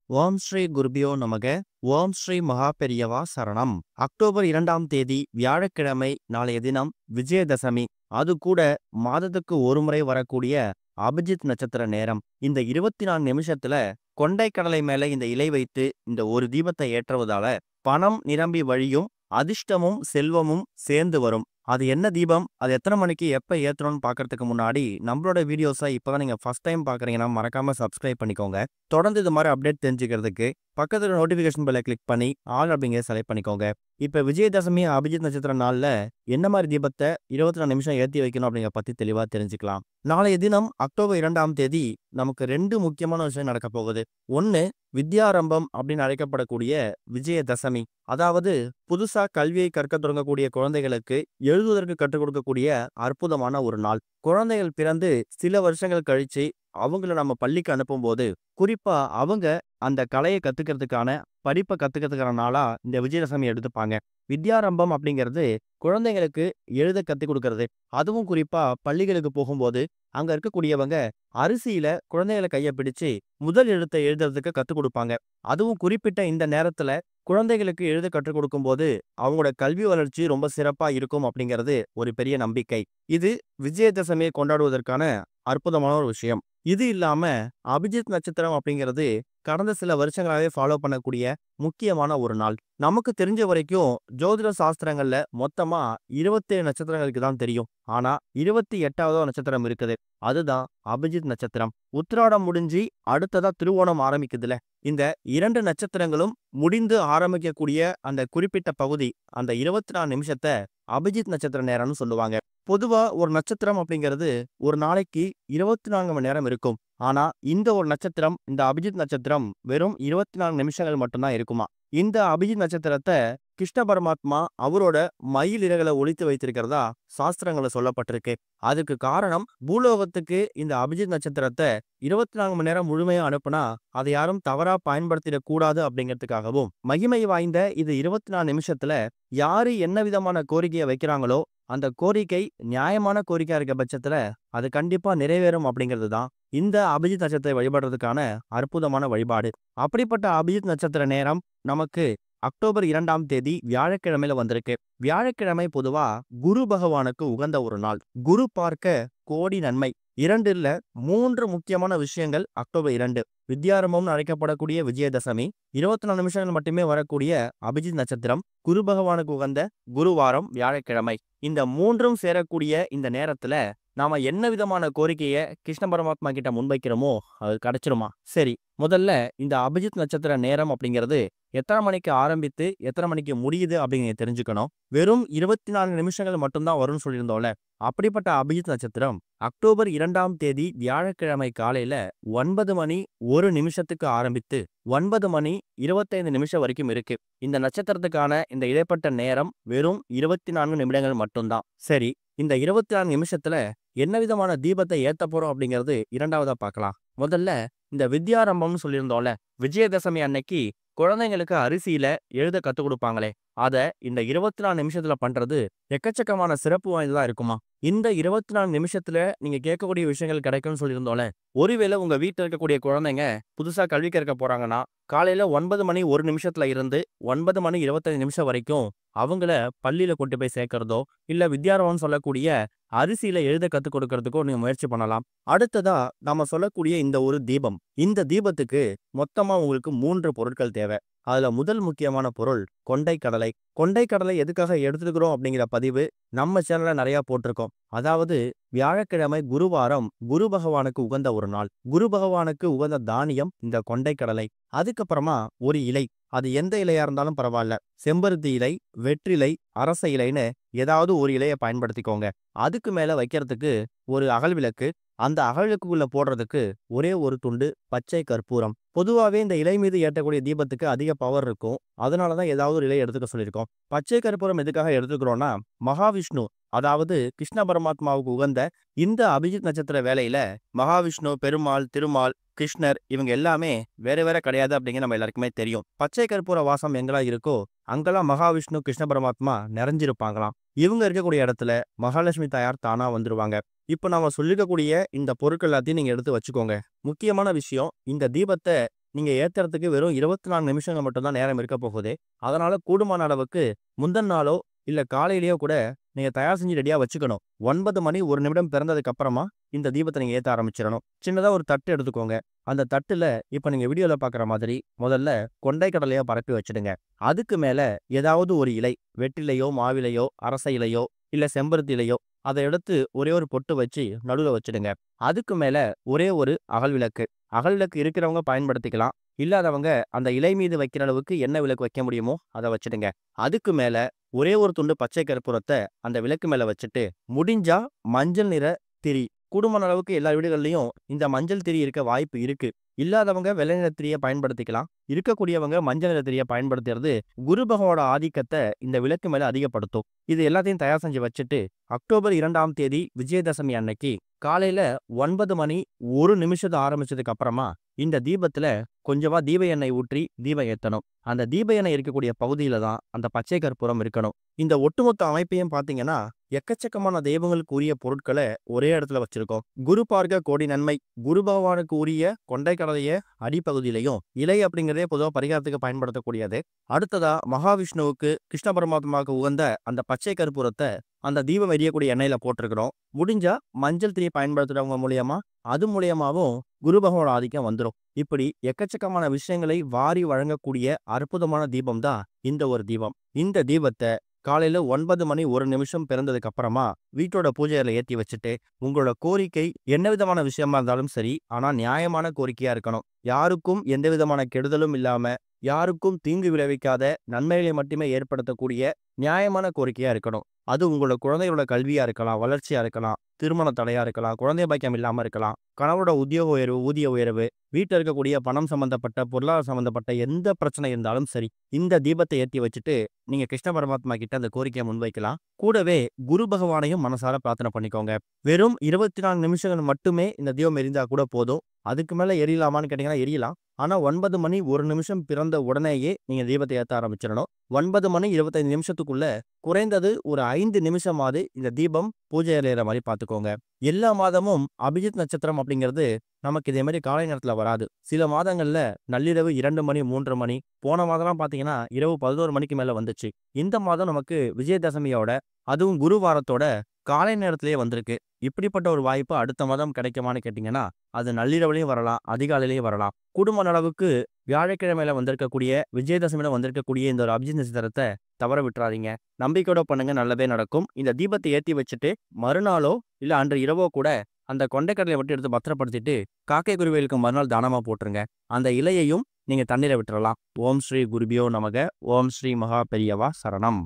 ஓம் ஸ்ரீ குருபியோ நமக. ஓம் ஸ்ரீ மகாபெரியவா சரணம். அக்டோபர் 2ஆம் தேதி வியாழக்கிழமை நாளைய தினம் விஜயதசமி. அது கூட மாதத்துக்கு ஒரு முறை வரக்கூடிய அபிஜித் நட்சத்திர நேரம். இந்த 24 நிமிஷத்துல கொண்டை கடலை மேல இந்த இலை வைத்து இந்த ஒரு தீபத்தை ஏற்றுவதால பணம் நிரம்பி வழியும், அதிர்ஷ்டமும் செல்வமும் சேர்ந்து வரும். அது என்ன தீபம், அது எத்தனை மணிக்கு எப்ப ஏத்தணும்னு பார்க்கறதுக்கு முன்னாடி நம்மளோட வீடியோஸை இப்பதான் நீங்க ஃபர்ஸ்ட் டைம் பார்க்குறீங்கன்னா மறக்காம சப்ஸ்கிரைப் பண்ணிக்கோங்க. தொடர்ந்து இது மாதிரி அப்டேட் தெரிஞ்சுக்கிறதுக்கு பக்கத்துல நோட்டிஃபிகேஷன் பெல்லை கிளிக் பண்ணி ஆல் அப்படிங்கிற செலக்ட் பண்ணிக்கோங்க. இப்ப விஜயதசமி அபிஜித் நட்சத்திர நாள்ல என்ன மாதிரி தீபத்தை 24 நிமிஷம் ஏற்றி வைக்கணும் அப்படிங்கிற பத்தி தெளிவா தெரிஞ்சுக்கலாம். நாளைய தினம் அக்டோபர் 2ஆம் தேதி நமக்கு 2 முக்கியமான விஷயம் நடக்க போகுது. ஒன்னு, வித்யாரம்பம் அப்படின்னு அழைக்கப்படக்கூடிய விஜயதசமி. அதாவது புதுசா கல்வியை கற்க தொடங்கக்கூடிய குழந்தைகளுக்கு எழுதுவதற்கு கற்றுக் கொடுக்கக்கூடிய அற்புதமான ஒரு நாள். குழந்தைகள் பிறந்து சில வருஷங்கள் கழிச்சு அவங்கள நம்ம பள்ளிக்கு அனுப்பும் போது குறிப்பா அவங்க அந்த கலையை கத்துக்கிறதுக்கான படிப்பை கத்துக்கிறதுக்கான நாளா இந்த விஜயதசமி எடுத்துப்பாங்க. வித்யாரம்பம் அப்படிங்கிறது குழந்தைங்களுக்கு எழுத கத்துக் கொடுக்கறது. அதுவும் குறிப்பா பள்ளிகளுக்கு போகும்போது அங்க இருக்கக்கூடியவங்க அரிசியில குழந்தைகளை கையை பிடிச்சு முதல் எழுத்தை எழுதுறதுக்கு கத்துக் கொடுப்பாங்க. அதுவும் குறிப்பிட்ட இந்த நேரத்துல குழந்தைகளுக்கு எழுத கற்றுக் கொடுக்கும் போது அவங்களோட கல்வி வளர்ச்சி ரொம்ப சிறப்பா இருக்கும் அப்படிங்கிறது ஒரு பெரிய நம்பிக்கை. இது விஜயதசமியை கொண்டாடுவதற்கான அற்புதமான ஒரு விஷயம். இது இல்லாம அபிஜித் நட்சத்திரம் அப்படிங்கிறது கடந்த சில வருஷங்களாவே ஃபாலோ பண்ணக்கூடிய முக்கியமான ஒரு நாள். நமக்கு தெரிஞ்ச வரைக்கும் ஜோதிட சாஸ்திரங்கள்ல மொத்தமா 27 நட்சத்திரங்களுக்கு தான் தெரியும். ஆனா 28வது நட்சத்திரம் இருக்குது. அதுதான் அபிஜித் நட்சத்திரம். உத்திராடம் முடிஞ்சு அடுத்ததா திருவோணம் ஆரம்பிக்குதுல, இந்த 2 நட்சத்திரங்களும் முடிந்து ஆரம்பிக்கக்கூடிய அந்த குறிப்பிட்ட பகுதி, அந்த 24 நிமிஷத்தை அபிஜித் நட்சத்திர நேரம்னு சொல்லுவாங்க. பொதுவா ஒரு நட்சத்திரம் அப்படிங்கிறது ஒரு நாளைக்கு 24 மணி நேரம் இருக்கும். ஆனா இந்த ஒரு நட்சத்திரம், இந்த அபிஜித் நட்சத்திரம் வெறும் 24 நிமிஷங்கள் மட்டும்தான் இருக்குமா. இந்த அபிஜித் நட்சத்திரத்தை கிருஷ்ண பரமாத்மா அவரோட மயில் இறகுல ஒளித்து வைத்திருக்கிறதா சாஸ்திரங்களை சொல்லப்பட்டிருக்கு. அதுக்கு காரணம், பூலோகத்துக்கு இந்த அபிஜித் நட்சத்திரத்தை 24 மணி நேரம் முழுமையா அனுப்புனா அதை யாரும் தவறா பயன்படுத்திடக் கூடாது அப்படிங்கிறதுக்காகவும், மகிமை வாய்ந்த இது 24 நிமிஷத்துல யாரு என்ன விதமான கோரிக்கையை வைக்கிறாங்களோ அந்த கோரிக்கை நியாயமான கோரிக்கையா இருக்க பட்சத்துல அது கண்டிப்பா நிறைவேறும் அப்படிங்கிறது தான் இந்த அபிஜித் நட்சத்திரத்தை வழிபடுறதுக்கான அற்புதமான வழிபாடு. அப்படிப்பட்ட அபிஜித் நட்சத்திர நேரம் நமக்கு அக்டோபர் 2ஆம் தேதி வியாழக்கிழமையில வந்திருக்கு. வியாழக்கிழமை பொதுவா குரு பகவானுக்கு உகந்த ஒரு நாள். குரு பார்க்க கோடி நன்மை. 2 இல்ல 3 முக்கியமான விஷயங்கள் அக்டோபர் 2. வித்யாரம்பம்னு அழைக்கப்படக்கூடிய விஜயதசமி, 24 நிமிஷங்கள் மட்டுமே வரக்கூடிய அபிஜித் நட்சத்திரம், குரு பகவானுக்கு உகந்த குருவாரம் வியாழக்கிழமை. இந்த 3ம் சேரக்கூடிய இந்த நேரத்துல நாம என்ன விதமான கோரிக்கையை கிருஷ்ண பரமாத்மா கிட்ட முன்வைக்கிறோமோ அது கிடைச்சிருமா. சரி, முதல்ல இந்த அபிஜித் நட்சத்திர நேரம் அப்படிங்கிறது எத்தனை மணிக்கு ஆரம்பித்து எத்தனை மணிக்கு முடியுது அப்படிங்கிறத தெரிஞ்சுக்கணும். வெறும் 24 நிமிஷங்கள் மட்டும்தான் வரும்னு சொல்லியிருந்தோம்ல, அப்படிப்பட்ட அபிஜித் நட்சத்திரம் அக்டோபர் 2ஆம் தேதி வியாழக்கிழமை காலையில 9 மணி 1 நிமிஷத்துக்கு ஆரம்பித்து 9 மணி 25 நிமிஷம் வரைக்கும் இருக்கு. இந்த நட்சத்திரத்துக்கான இந்த இடைப்பட்ட நேரம் வெறும் 24 நிமிடங்கள் மட்டும்தான். சரி, இந்த 24 நிமிஷத்துல என்ன விதமான தீபத்தை ஏத்த போறோம் அப்படிங்கிறது இரண்டாவதா பார்க்கலாம். முதல்ல இந்த வித்யாரம்பம்னு சொல்லியிருந்தோம்ல, விஜயதசமி அன்னைக்கு குழந்தைங்களுக்கு அரிசியில எழுத கத்துக் கொடுப்பாங்களே, அத இந்த 24 நிமிஷத்துல பண்றது எக்கச்சக்கமான சிறப்பு வாய்ந்ததா இருக்குமா. இந்த 24 நிமிஷத்துல நீங்க கேட்கக்கூடிய விஷயங்கள் கிடைக்கும்னு சொல்லியிருந்தோம்ல, ஒருவேளை உங்க வீட்டில் இருக்கக்கூடிய குழந்தைங்க புதுசா கல்வி கற்க போறாங்கன்னா காலையில 9 மணி 1 நிமிஷத்துல இருந்து 9 மணி 25 நிமிஷம் வரைக்கும் அவங்கள பள்ளியில கொண்டு போய் சேர்க்கிறதோ இல்ல வித்யாரம்பம்னு சொல்லக்கூடிய அரிசியில எழுத கத்துக் கொடுக்கறதுக்கோ நீங்க முயற்சி பண்ணலாம். அடுத்ததா நாம சொல்லக்கூடிய இந்த ஒரு தீபம், இந்த தீபத்துக்கு மொத்தமா உங்களுக்கு 3 பொருட்கள் தேவை. அதுல முதல் முக்கியமான பொருள் கொண்டை கடலை. கொண்டை கடலை எதுக்காக எடுத்துக்கிறோம் அப்படிங்கிற பதிவு நம்ம சேனல்ல நிறைய போட்டிருக்கோம். அதாவது வியாழக்கிழமை குருவாரம் குரு பகவானுக்கு உகந்த ஒரு நாள். குரு பகவானுக்கு உகந்த தானியம் இந்த கொண்டை கடலை. அதுக்கப்புறமா ஒரு இலை, அது எந்த இலையா இருந்தாலும் பரவாயில்ல, செம்பருத்தி இலை, வெற்றிலை, அரச இலைன்னு ஏதாவது ஒரு இலையை பயன்படுத்திக்கோங்க. அதுக்கு மேல வைக்கிறதுக்கு ஒரு அகல் விளக்கு, அந்த அகல் விளக்குக்குள்ள போடுறதுக்கு ஒரே ஒரு துண்டு பச்சை கற்பூரம். பொதுவாகவே இந்த இலை மீது ஏற்றக்கூடிய தீபத்துக்கு அதிக பவர் இருக்கும். அதனாலதான் ஏதாவது ஒரு இலை எடுத்துக்க சொல்லியிருக்கோம். பச்சை கற்பூரம் எதுக்காக எடுத்துக்கிறோம்னா, மகாவிஷ்ணு அதாவது கிருஷ்ண பரமாத்மாவுக்கு உகந்த இந்த அபிஜித் நட்சத்திர வேலையில மகாவிஷ்ணு, பெருமாள், திருமால், கிருஷ்ணர் இவங்க எல்லாமே வேற வேற கிடையாது அப்படிங்கிற நம்ம எல்லாருக்குமே தெரியும். பச்சை கற்பூர வாசம் எங்கெல்லாம் இருக்கோ அங்கெல்லாம் மகாவிஷ்ணு, கிருஷ்ண பரமாத்மா நிறைஞ்சிருப்பாங்களாம். இவங்க இருக்கக்கூடிய இடத்துல மகாலட்சுமி தாயார் தானா வந்துருவாங்க. இப்ப நாம சொல்லிக்கக்கூடிய இந்த பொருட்கள் எல்லாத்தையும் நீங்க எடுத்து வச்சுக்கோங்க. முக்கியமான விஷயம், இந்த தீபத்தை நீங்க ஏத்துறதுக்கு வெறும் 24 நிமிஷங்கள் மட்டும் தான் நேரம் இருக்க போகுது. அதனால கூடுமான அளவுக்கு முந்தின நாளோ, இல்ல காலையிலேயோ கூட நீங்க தயார் செஞ்சு ரெடியா வச்சுக்கணும். 9 மணி 1 நிமிடம் பிறந்ததுக்கு அப்புறமா இந்த தீபத்த நீங்க ஏத்த ஆரம்பிச்சிரணும். சின்னதா ஒரு தட்டு எடுத்துக்கோங்க. அந்த தட்டுல இப்ப நீங்க வீடியோல பார்க்குற மாதிரி முதல்ல கொண்டை கடலைய பரப்பி வச்சுடுங்க. அதுக்கு மேல ஏதாவது ஒரு இலை, வெற்றிலையோ, மாவிலையோ, அரச இலையோ, இல்ல செம்பருத்தி இலையோ அத எடுத்து ஒரே ஒரு பொட்டு வச்சு நடுவுல வச்சுடுங்க. அதுக்கு மேல ஒரே ஒரு அகல் விளக்கு. அகல் விளக்கு இருக்கிறவங்க பயன்படுத்திக்கலாம். இல்லாதவங்க அந்த இலை மீது வைக்கிற அளவுக்கு என்ன விளக்கு வைக்க முடியுமோ அத வச்சுடுங்க. அதுக்கு மேல ஒரே ஒரு துண்டு பச்சை கற்பூரத்த அந்த விளக்கு மேல வச்சுட்டு, முடிஞ்சா மஞ்சள் நிற திரி. கூடுமான அளவுக்கு எல்லா வீடுகள்லயும் இந்த மஞ்சள் திரி இருக்க வாய்ப்பு இருக்கு. இல்லாதவங்க வெள்ளை நிற திரிய பயன்படுத்திக்கலாம். இருக்கக்கூடியவங்க மஞ்சள் நிற திரிய பயன்படுத்துறது குரு பகவானோட ஆதிக்கத்த இந்த விளக்கு மேல அதிகப்படுத்தும். இது எல்லாத்தையும் தயார் செஞ்சு வச்சுட்டு, அக்டோபர் 2ஆம் தேதி விஜயதசமி அன்னைக்கு காலையில 9 மணி 1 நிமிஷத்த ஆரம்பிச்சதுக்கு அப்புறமா, இந்த தீபத்துல கொஞ்சமா தீப எண்ணெய் ஊற்றி தீபம் ஏத்தணும். அந்த தீப எண்ணெய் இருக்கக்கூடிய பகுதியில தான் அந்த பச்சை கற்பூரம் இருக்கணும். இந்த ஒட்டுமொத்த அமைப்பையும் பார்த்தீங்கன்னா, எக்கச்சக்கமான தெய்வங்களுக்கு உரிய பொருட்கள ஒரே இடத்துல வச்சிருக்கோம். குரு பார்க்க கோடி நன்மை. குரு பகவானுக்கு உரிய கொண்டை கடலைய அடிப்பகுதியிலையும், இலை அப்படிங்கிறதே பொதுவா பரிகாரத்துக்கு பயன்படுத்தக்கூடியது. அடுத்ததா மகாவிஷ்ணுவுக்கு, கிருஷ்ண பரமாத்மாவுக்கு உகந்த அந்த பச்சை கற்பூரத்த அந்த தீபம் எரியக்கூடிய எண்ணெயில போட்டிருக்கிறோம். முடிஞ்சா மஞ்சள் திரி பயன்படுத்துறவங்க மூலியமா, அது மூலியமாவும் குரு பகவானோட ஆதிக்கம் வந்துரும். இப்படி எக்கச்சக்கமான விஷயங்களை வாரி வழங்கக்கூடிய அற்புதமான தீபம் தான் இந்த ஒரு தீபம். இந்த தீபத்த காலையில 9 மணி 1 நிமிஷம் பிறந்ததுக்கு அப்புறமா வீட்டோட பூஜை அறையில ஏத்தி வச்சுட்டு, உங்களோட கோரிக்கை என்ன விதமான விஷயமா இருந்தாலும் சரி, ஆனா நியாயமான கோரிக்கையா இருக்கணும். யாருக்கும் எந்த விதமான கெடுதலும் இல்லாம, யாருக்கும் தீங்கு விளைவிக்காத நன்மைகளை மட்டுமே ஏற்படுத்தக்கூடிய நியாயமான கோரிக்கையா இருக்கணும். அது உங்களோட குழந்தைகளோட கல்வியா இருக்கலாம், வளர்ச்சியா இருக்கலாம், திருமண தடையா இருக்கலாம், குழந்தை பாக்கியம் இல்லாம இருக்கலாம், கணவரோட உத்தியோக உயர்வு, ஊதிய உயர்வு, வீட்ல இருக்கக்கூடிய பணம் சம்பந்தப்பட்ட, பொருளாதார சம்பந்தப்பட்ட எந்த பிரச்சனை இருந்தாலும் சரி, இந்த தீபத்தை ஏத்தி வச்சுட்டு நீங்க கிருஷ்ண பரமாத்மா கிட்ட அந்த கோரிக்கையை முன்வைக்கலாம். கூடவே குரு பகவானையும் மனசார பிரார்த்தனை பண்ணிக்கோங்க. வெறும் 24 நிமிஷங்கள் மட்டுமே இந்த தீபம் எரிந்தா கூட போதும். அதுக்கு மேல எரியலாமான்னு கேட்டீங்கன்னா எரியலாம். ஆனா 9 மணி 1 நிமிஷம் பிறந்த உடனேயே நீங்க தீபத்தை ஏத்த ஆரம்பிச்சிடணும். 9 மணி 25 நிமிஷத்துக்குள்ள குறைந்தது ஒரு 5 நிமிஷமாவது இந்த தீபம் பூஜை அறையிற மாதிரி பார்த்துக்கோங்க. எல்லா மாதமும் அபிஜித் நட்சத்திரம் அப்படிங்கிறது நமக்கு இதே மாதிரி காலை நேரத்துல வராது. சில மாதங்கள்ல நள்ளிரவு 2 மணி 3 மணி, போன மாதம்லாம் பார்த்தீங்கன்னா இரவு 11 மணிக்கு மேல வந்துச்சு. இந்த மாதம் நமக்கு விஜயதசமியோட, அதுவும் குருவாரத்தோட காலை நேரத்திலேயே வந்திருக்கு. இப்படிப்பட்ட ஒரு வாய்ப்பு அடுத்த மாதம் கிடைக்குமான்னு கேட்டீங்கன்னா, அது நள்ளிரவுலயும் வரலாம், அதிகாலையிலயும் வரலாம். கூடுமான அளவுக்கு வியாழக்கிழமையில வந்திருக்கக்கூடிய, விஜயதசமியில வந்திருக்கக்கூடிய இந்த ஒரு அபிஜித் நட்சத்திரத்த தவற விட்டுறாதீங்க. நம்பிக்கையோட பண்ணுங்க, நல்லதே நடக்கும். இந்த தீபத்தை ஏத்தி வச்சுட்டு மறுநாளோ இல்ல அன்று இரவோ கூட அந்த கொண்டைக்கடலைய மட்டும் எடுத்து பத்திரப்படுத்திட்டு காக்கை குருவிகளுக்கு மறுநாள் தானமா போட்டுருங்க. அந்த இலையையும் நீங்க தண்ணீர விட்டுறலாம். ஓம் ஸ்ரீ குருபியோ நமக. ஓம் ஸ்ரீ மகா பெரியவா சரணம்.